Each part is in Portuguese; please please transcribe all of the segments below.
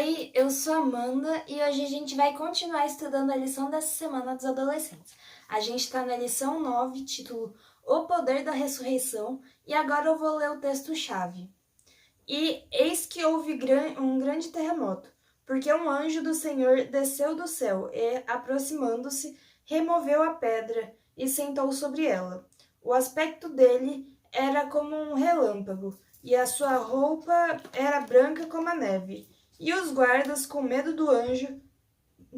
Oi, eu sou a Amanda e hoje a gente vai continuar estudando a lição dessa semana dos adolescentes. A gente está na lição 9, título O Poder da Ressurreição, e agora eu vou ler o texto-chave. E eis que houve um grande terremoto, porque um anjo do Senhor desceu do céu e, aproximando-se, removeu a pedra e sentou sobre ela. O aspecto dele era como um relâmpago, e a sua roupa era branca como a neve. E os guardas, com medo do anjo,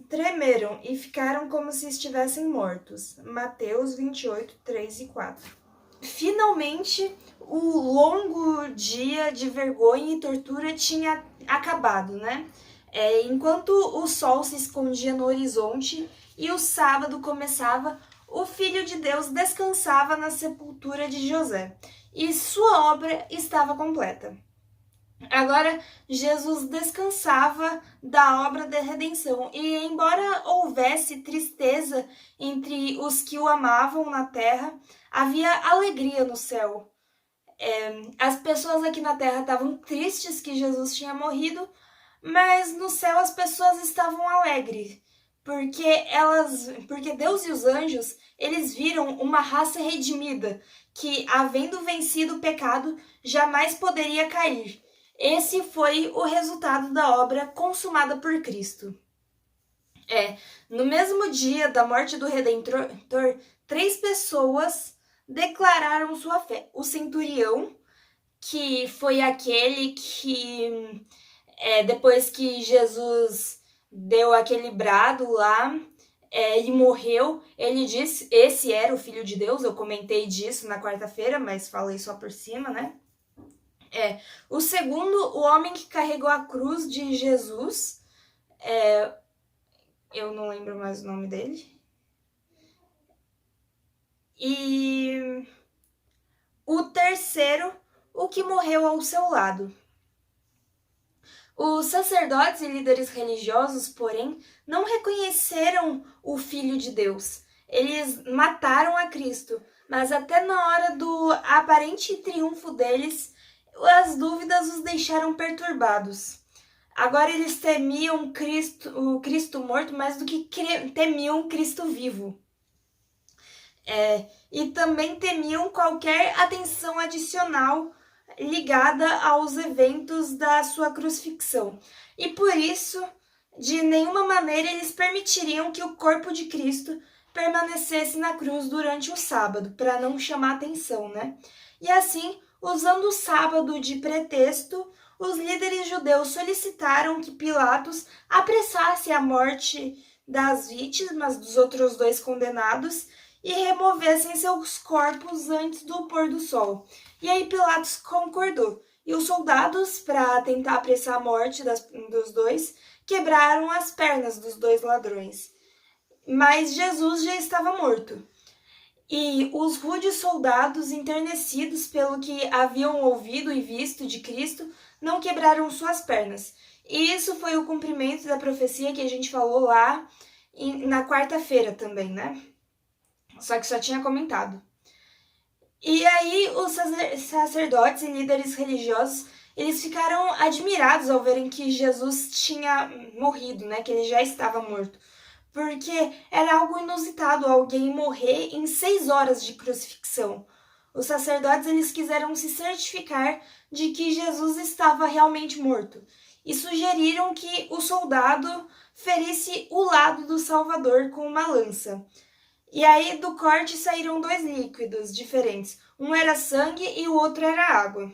tremeram e ficaram como se estivessem mortos. Mateus 28, 3 e 4. Finalmente, o longo dia de vergonha e tortura tinha acabado, né? Enquanto o sol se escondia no horizonte e o sábado começava, o Filho de Deus descansava na sepultura de José, e sua obra estava completa. Agora, Jesus descansava da obra da redenção, e embora houvesse tristeza entre os que o amavam na terra, havia alegria no céu. As pessoas aqui na terra estavam tristes que Jesus tinha morrido, mas no céu as pessoas estavam alegres, porque Deus e os anjos, eles viram uma raça redimida que, havendo vencido o pecado, jamais poderia cair. Esse foi o resultado da obra consumada por Cristo. No mesmo dia da morte do Redentor, 3 pessoas declararam sua fé. O centurião, que foi aquele que, depois que Jesus deu aquele brado lá e morreu, ele disse, esse era o Filho de Deus. Eu comentei disso na quarta-feira, mas falei só por cima, né? O segundo, o homem que carregou a cruz de Jesus, eu não lembro mais o nome dele. E o terceiro, o que morreu ao seu lado. Os sacerdotes e líderes religiosos, porém, não reconheceram o Filho de Deus. Eles mataram a Cristo, mas até na hora do aparente triunfo deles, as dúvidas os deixaram perturbados. Agora eles temiam o Cristo morto mais do que temiam o Cristo vivo. E também temiam qualquer atenção adicional ligada aos eventos da sua crucifixão. E por isso, de nenhuma maneira eles permitiriam que o corpo de Cristo permanecesse na cruz durante o sábado, para não chamar atenção, né? E assim, usando o sábado de pretexto, os líderes judeus solicitaram que Pilatos apressasse a morte das vítimas dos outros 2 condenados e removessem seus corpos antes do pôr do sol. E aí Pilatos concordou. E os soldados, para tentar apressar a morte dos 2, quebraram as pernas dos 2 ladrões. Mas Jesus já estava morto. E os rudes soldados, enternecidos pelo que haviam ouvido e visto de Cristo, não quebraram suas pernas. E isso foi o cumprimento da profecia que a gente falou lá na quarta-feira também, né? Só que só tinha comentado. E aí os sacerdotes e líderes religiosos, eles ficaram admirados ao verem que Jesus tinha morrido, né? Que ele já estava morto. Porque era algo inusitado alguém morrer em 6 horas de crucifixão. Os sacerdotes, eles quiseram se certificar de que Jesus estava realmente morto e sugeriram que o soldado ferisse o lado do Salvador com uma lança. E aí do corte saíram 2 líquidos diferentes. Um era sangue e o outro era água.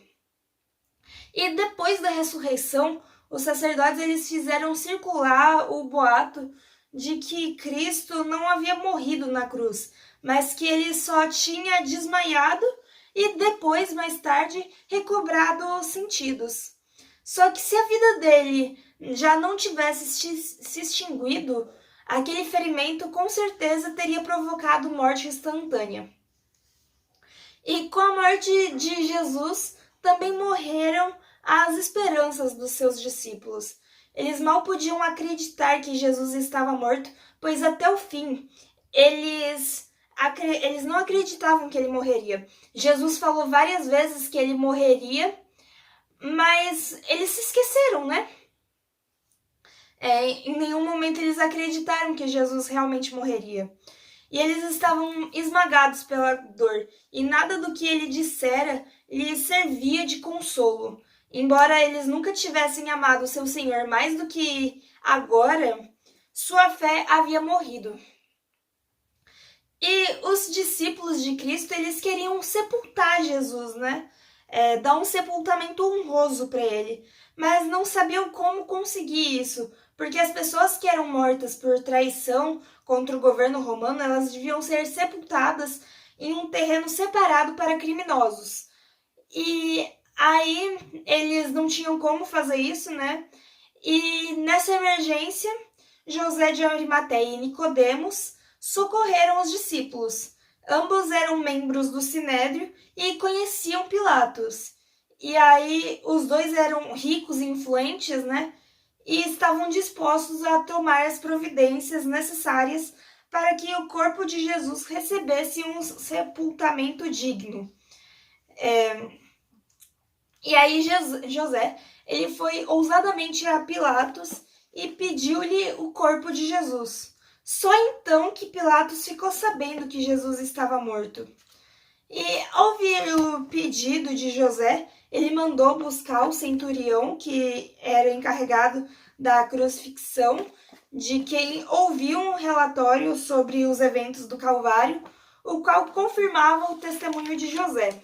E depois da ressurreição, os sacerdotes, eles fizeram circular o boato de que Cristo não havia morrido na cruz, mas que ele só tinha desmaiado e depois, mais tarde, recobrado os sentidos. Só que se a vida dele já não tivesse se extinguido, aquele ferimento com certeza teria provocado morte instantânea. E com a morte de Jesus, também morreram as esperanças dos seus discípulos. Eles mal podiam acreditar que Jesus estava morto, pois até o fim eles não acreditavam que ele morreria. Jesus falou várias vezes que ele morreria, mas eles se esqueceram, né? Em nenhum momento eles acreditaram que Jesus realmente morreria. E eles estavam esmagados pela dor, e nada do que ele dissera lhes servia de consolo. Embora eles nunca tivessem amado seu Senhor mais do que agora, sua fé havia morrido. E os discípulos de Cristo, eles queriam sepultar Jesus, né? Dar um sepultamento honroso para ele, mas não sabiam como conseguir isso, porque as pessoas que eram mortas por traição contra o governo romano, elas deviam ser sepultadas em um terreno separado para criminosos. E aí eles não tinham como fazer isso, né? E nessa emergência, José de Arimateia e Nicodemos socorreram os discípulos. Ambos eram membros do Sinédrio e conheciam Pilatos. E aí os dois eram ricos e influentes, né? E estavam dispostos a tomar as providências necessárias para que o corpo de Jesus recebesse um sepultamento digno. E aí José, ele foi ousadamente a Pilatos e pediu-lhe o corpo de Jesus. Só então que Pilatos ficou sabendo que Jesus estava morto. E ao ouvir o pedido de José, ele mandou buscar o centurião, que era encarregado da crucifixão, de quem ouviu um relatório sobre os eventos do Calvário, o qual confirmava o testemunho de José.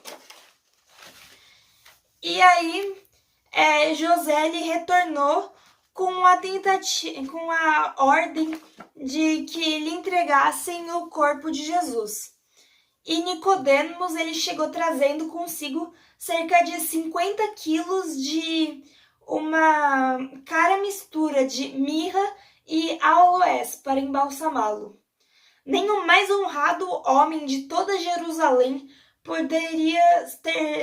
E aí, José lhe retornou com a ordem de que lhe entregassem o corpo de Jesus. E Nicodemos, ele chegou trazendo consigo cerca de 50 quilos de uma cara mistura de mirra e aloés para embalsamá-lo. Nem o mais honrado homem de toda Jerusalém poderia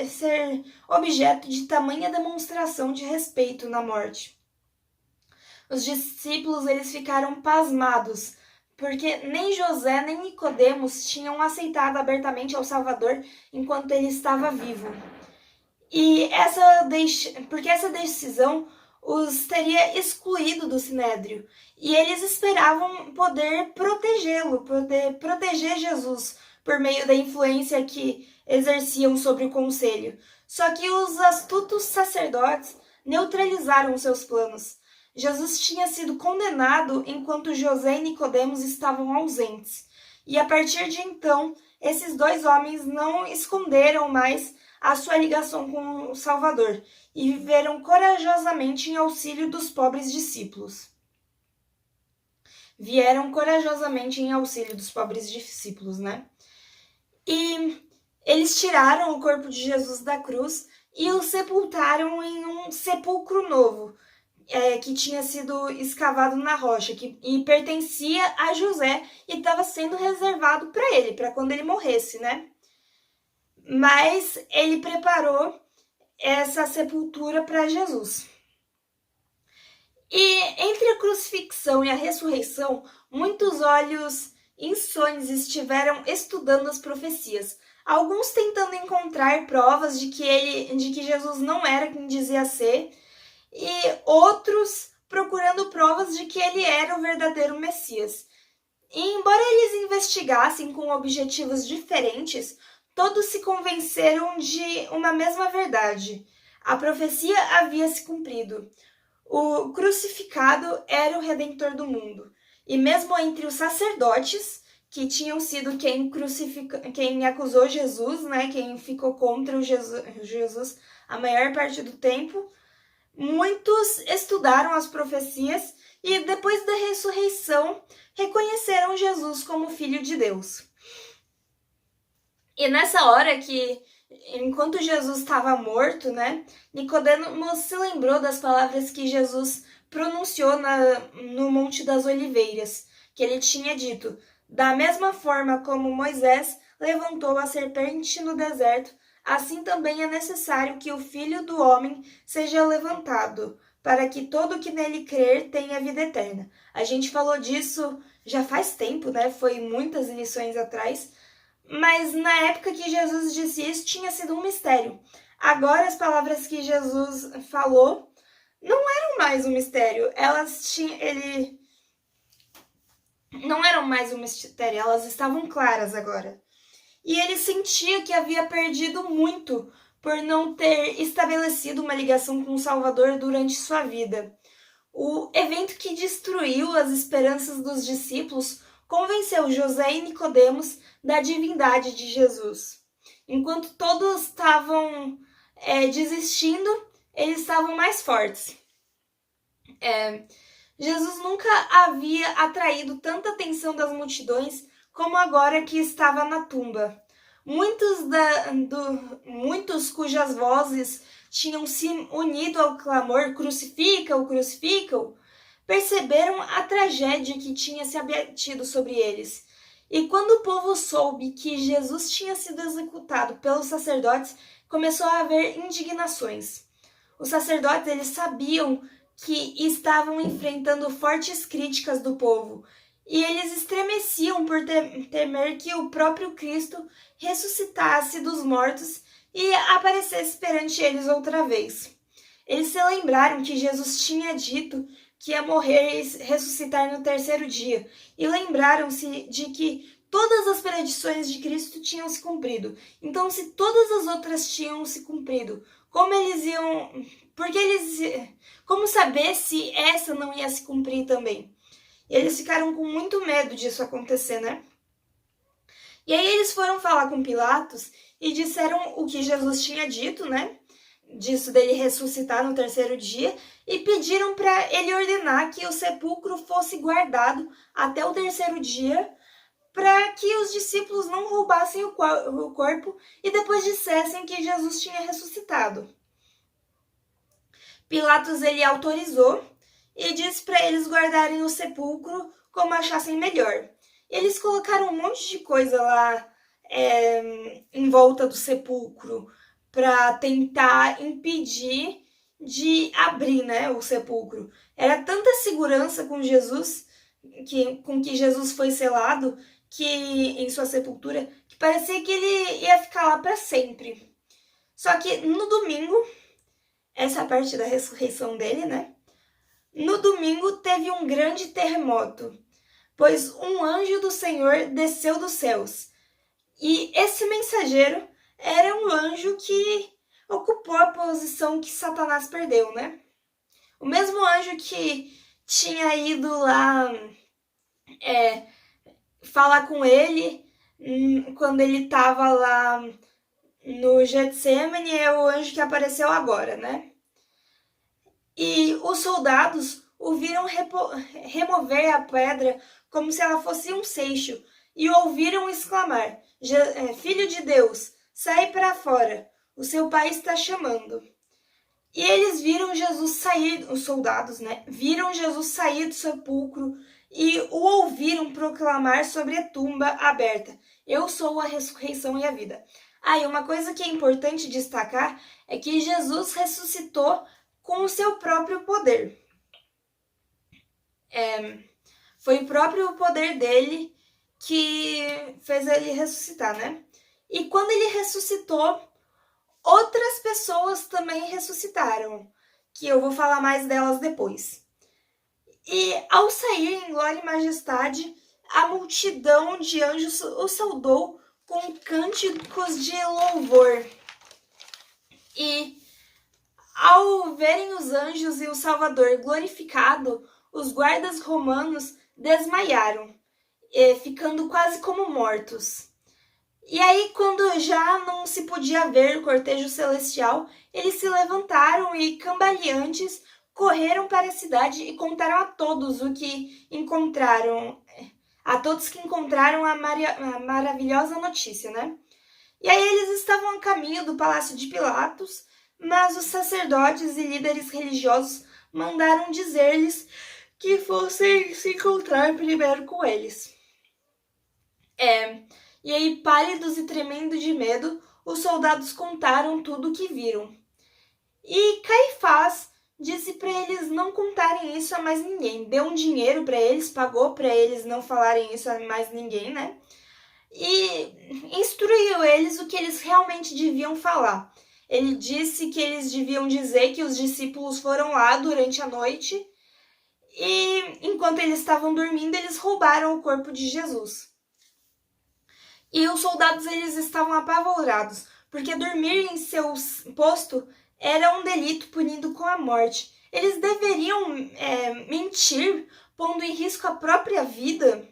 ser objeto de tamanha demonstração de respeito na morte. Os discípulos, eles ficaram pasmados, porque nem José nem Nicodemos tinham aceitado abertamente ao Salvador enquanto ele estava vivo. Porque essa decisão os teria excluído do Sinédrio, e eles esperavam poder protegê-lo, poder proteger Jesus por meio da influência que exerciam sobre o conselho. Só que os astutos sacerdotes neutralizaram seus planos. Jesus tinha sido condenado enquanto José e Nicodemos estavam ausentes. E a partir de então, esses dois homens não esconderam mais a sua ligação com o Salvador e viveram corajosamente em auxílio dos pobres discípulos. Né? E eles tiraram o corpo de Jesus da cruz e o sepultaram em um sepulcro novo, que tinha sido escavado na rocha, e pertencia a José e estava sendo reservado para ele, para quando ele morresse, né? Mas ele preparou essa sepultura para Jesus. E entre a crucifixão e a ressurreição, muitos olhos insones estiveram estudando as profecias, alguns tentando encontrar provas de que Jesus não era quem dizia ser, e outros procurando provas de que ele era o verdadeiro Messias. E embora eles investigassem com objetivos diferentes, todos se convenceram de uma mesma verdade. A profecia havia se cumprido. O crucificado era o Redentor do mundo. E mesmo entre os sacerdotes, que tinham sido quem acusou Jesus, né, quem ficou contra o Jesus a maior parte do tempo, muitos estudaram as profecias e, depois da ressurreição, reconheceram Jesus como Filho de Deus. E nessa hora que, enquanto Jesus estava morto, né, Nicodemos se lembrou das palavras que Jesus pronunciou no Monte das Oliveiras, que ele tinha dito: da mesma forma como Moisés levantou a serpente no deserto, assim também é necessário que o Filho do Homem seja levantado, para que todo que nele crer tenha vida eterna. A gente falou disso já faz tempo, né? Foi muitas lições atrás, mas na época que Jesus disse isso tinha sido um mistério. Agora as palavras que Jesus falou não eram mais um mistério. Não eram mais um mistério, elas estavam claras agora. E ele sentia que havia perdido muito por não ter estabelecido uma ligação com o Salvador durante sua vida. O evento que destruiu as esperanças dos discípulos convenceu José e Nicodemos da divindade de Jesus. Enquanto todos estavam desistindo, eles estavam mais fortes. Jesus nunca havia atraído tanta atenção das multidões como agora que estava na tumba. Muitos cujas vozes tinham se unido ao clamor "Crucifica-o, crucifica-o", perceberam a tragédia que tinha se abatido sobre eles. E quando o povo soube que Jesus tinha sido executado pelos sacerdotes, começou a haver indignações. Os sacerdotes, eles sabiam que estavam enfrentando fortes críticas do povo, e eles estremeciam por temer que o próprio Cristo ressuscitasse dos mortos e aparecesse perante eles outra vez. Eles se lembraram que Jesus tinha dito que ia morrer e ressuscitar no terceiro dia, e lembraram-se de que todas as predições de Cristo tinham se cumprido. Então, se todas as outras tinham se cumprido, como saber se essa não ia se cumprir também? E eles ficaram com muito medo disso acontecer, né? E aí eles foram falar com Pilatos e disseram o que Jesus tinha dito, né? Disso dele ressuscitar no terceiro dia, e pediram para ele ordenar que o sepulcro fosse guardado até o terceiro dia, para que os discípulos não roubassem o corpo e depois dissessem que Jesus tinha ressuscitado. Pilatos, ele autorizou e disse para eles guardarem o sepulcro como achassem melhor. Eles colocaram um monte de coisa lá em volta do sepulcro para tentar impedir de abrir, né, o sepulcro. Era tanta segurança com Jesus, com que Jesus foi selado, que em sua sepultura, que parecia que ele ia ficar lá para sempre. Só que no domingo, essa é a parte da ressurreição dele, né? No domingo teve um grande terremoto, pois um anjo do Senhor desceu dos céus. E esse mensageiro era um anjo que ocupou a posição que Satanás perdeu, né? O mesmo anjo que tinha ido lá falar com ele quando ele estava lá no Getsemane é o anjo que apareceu agora, né? E os soldados o viram remover a pedra como se ela fosse um seixo, e ouviram exclamar: "Filho de Deus, sai para fora, o seu pai está chamando." E eles viram Jesus sair, os soldados, né? Viram Jesus sair do sepulcro e o ouviram proclamar sobre a tumba aberta: "Eu sou a ressurreição e a vida." E uma coisa que é importante destacar é que Jesus ressuscitou com o seu próprio poder. Foi o próprio poder dele que fez ele ressuscitar, né? E quando ele ressuscitou, outras pessoas também ressuscitaram, que eu vou falar mais delas depois. E ao sair em glória e majestade, a multidão de anjos o saudou com cânticos de louvor. E ao verem os anjos e o Salvador glorificado, os guardas romanos desmaiaram, ficando quase como mortos. E aí, quando já não se podia ver o cortejo celestial, eles se levantaram e, cambaleantes, correram para a cidade e contaram a todos o que encontraram, a todos que encontraram a maravilhosa notícia, né? E aí eles estavam a caminho do palácio de Pilatos, mas os sacerdotes e líderes religiosos mandaram dizer-lhes que fossem se encontrar primeiro com eles. E aí, pálidos e tremendo de medo, os soldados contaram tudo o que viram. E Caifás disse para eles não contarem isso a mais ninguém. Deu um dinheiro para eles, pagou para eles não falarem isso a mais ninguém, né? E instruiu eles o que eles realmente deviam falar. Ele disse que eles deviam dizer que os discípulos foram lá durante a noite e, enquanto eles estavam dormindo, eles roubaram o corpo de Jesus. E os soldados eles estavam apavorados, porque dormir em seu posto era um delito punido com a morte. Eles deveriam mentir, pondo em risco a própria vida,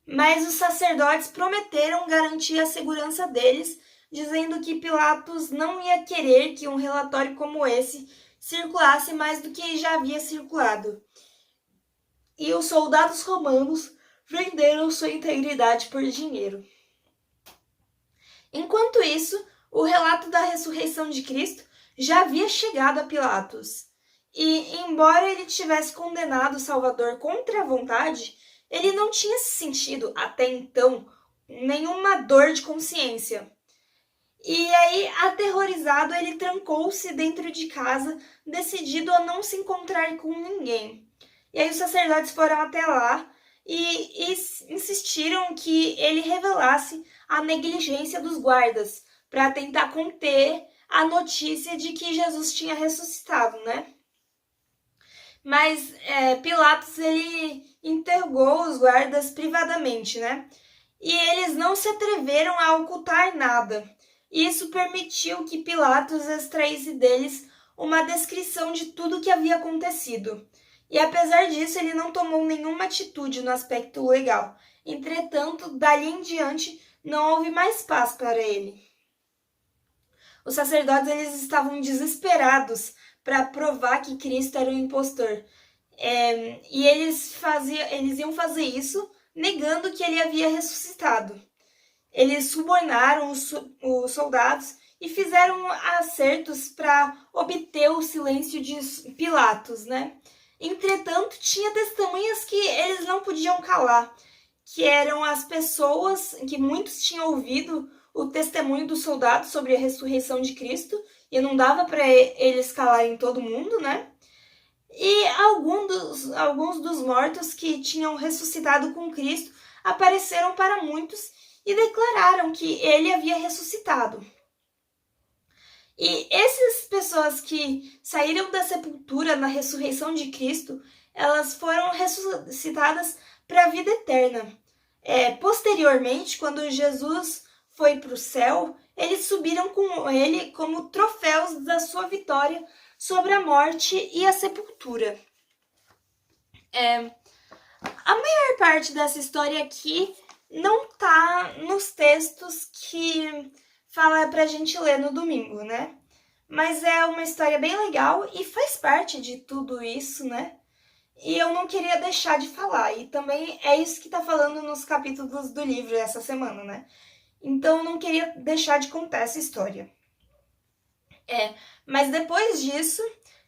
mas os sacerdotes prometeram garantir a segurança deles, dizendo que Pilatos não ia querer que um relatório como esse circulasse mais do que já havia circulado. E os soldados romanos venderam sua integridade por dinheiro. Enquanto isso, o relato da ressurreição de Cristo já havia chegado a Pilatos. E, embora ele tivesse condenado o Salvador contra a vontade, ele não tinha sentido, até então, nenhuma dor de consciência. E aí, aterrorizado, ele trancou-se dentro de casa, decidido a não se encontrar com ninguém. E aí os sacerdotes foram até lá e insistiram que ele revelasse a negligência dos guardas para tentar conter a notícia de que Jesus tinha ressuscitado, né? Mas Pilatos, ele interrogou os guardas privadamente, né? E eles não se atreveram a ocultar nada. Isso permitiu que Pilatos extraísse deles uma descrição de tudo o que havia acontecido. E apesar disso, ele não tomou nenhuma atitude no aspecto legal. Entretanto, dali em diante, não houve mais paz para ele. Os sacerdotes eles estavam desesperados para provar que Cristo era o impostor. E eles iam fazer isso negando que ele havia ressuscitado. Eles subornaram os soldados e fizeram acertos para obter o silêncio de Pilatos, né? Entretanto, tinha testemunhas que eles não podiam calar, que eram as pessoas que muitos tinham ouvido o testemunho dos soldados sobre a ressurreição de Cristo, e não dava para eles calarem todo mundo, né? E alguns dos mortos que tinham ressuscitado com Cristo apareceram para muitos e declararam que ele havia ressuscitado. E essas pessoas que saíram da sepultura na ressurreição de Cristo, elas foram ressuscitadas para a vida eterna. Posteriormente, quando Jesus foi para o céu, eles subiram com ele como troféus da sua vitória sobre a morte e a sepultura. A maior parte dessa história aqui não está nos textos que fala pra gente ler no domingo, né? Mas é uma história bem legal e faz parte de tudo isso, né? E eu não queria deixar de falar. E também é isso que tá falando nos capítulos do livro essa semana, né? Então eu não queria deixar de contar essa história. Mas depois disso,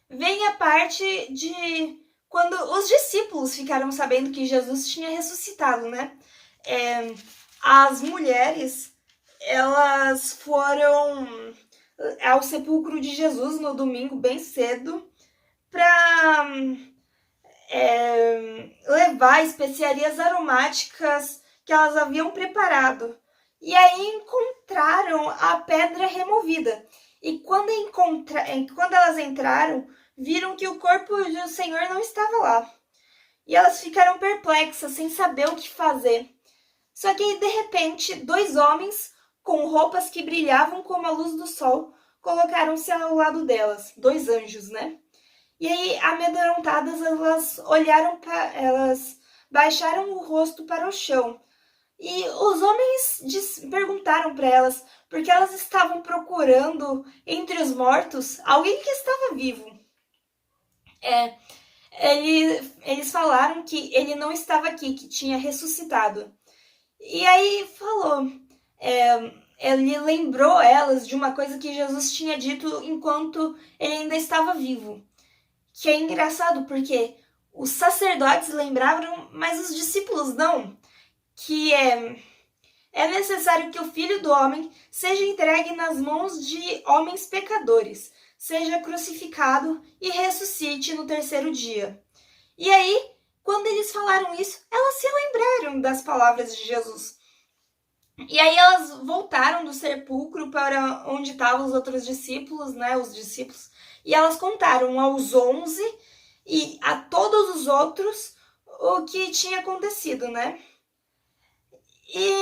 vem a parte de quando os discípulos ficaram sabendo que Jesus tinha ressuscitado, né? As mulheres, elas foram ao sepulcro de Jesus no domingo bem cedo para levar especiarias aromáticas que elas haviam preparado. E aí encontraram a pedra removida. E quando elas entraram, viram que o corpo do Senhor não estava lá. E elas ficaram perplexas, sem saber o que fazer. Só que, de repente, 2 homens com roupas que brilhavam como a luz do sol colocaram-se ao lado delas. 2 anjos, né? E aí, amedrontadas, elas baixaram o rosto para o chão. E os homens perguntaram para elas porque elas estavam procurando entre os mortos alguém que estava vivo. Eles falaram que ele não estava aqui, que tinha ressuscitado. E aí falou, ele lembrou elas de uma coisa que Jesus tinha dito enquanto ele ainda estava vivo. Que é engraçado porque os sacerdotes lembraram, mas os discípulos não. Que é necessário que o Filho do Homem seja entregue nas mãos de homens pecadores, seja crucificado e ressuscite no 3º dia. E aí, quando eles falaram isso, elas se lembraram das palavras de Jesus. E aí elas voltaram do sepulcro para onde estavam os outros discípulos, né, os discípulos, e elas contaram aos 11 e a todos os outros o que tinha acontecido, né? E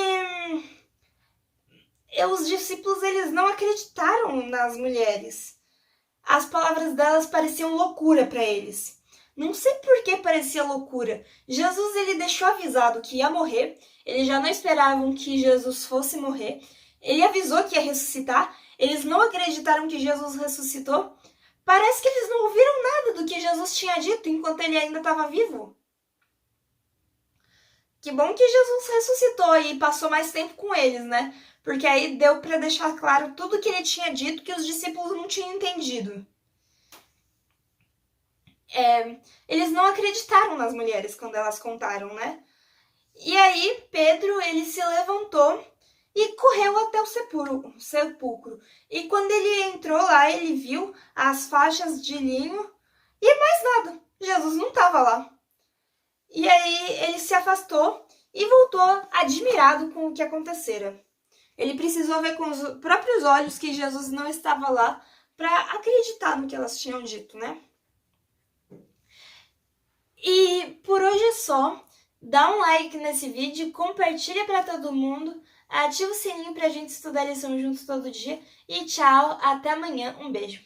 os discípulos, eles não acreditaram nas mulheres. As palavras delas pareciam loucura para eles. Não sei por que parecia loucura. Jesus, ele deixou avisado que ia morrer. Eles já não esperavam que Jesus fosse morrer. Ele avisou que ia ressuscitar. Eles não acreditaram que Jesus ressuscitou. Parece que eles não ouviram nada do que Jesus tinha dito enquanto ele ainda estava vivo. Que bom que Jesus ressuscitou e passou mais tempo com eles, né? Porque aí deu para deixar claro tudo que ele tinha dito que os discípulos não tinham entendido. Eles não acreditaram nas mulheres quando elas contaram, né? E aí Pedro, ele se levantou e correu até o sepulcro. E quando ele entrou lá, ele viu as faixas de linho e mais nada. Jesus não estava lá. E aí ele se afastou e voltou admirado com o que acontecera. Ele precisou ver com os próprios olhos que Jesus não estava lá para acreditar no que elas tinham dito, né? E por hoje é só. Dá um like nesse vídeo, compartilha para todo mundo, ativa o sininho pra gente estudar a lição juntos todo dia e tchau, até amanhã, um beijo.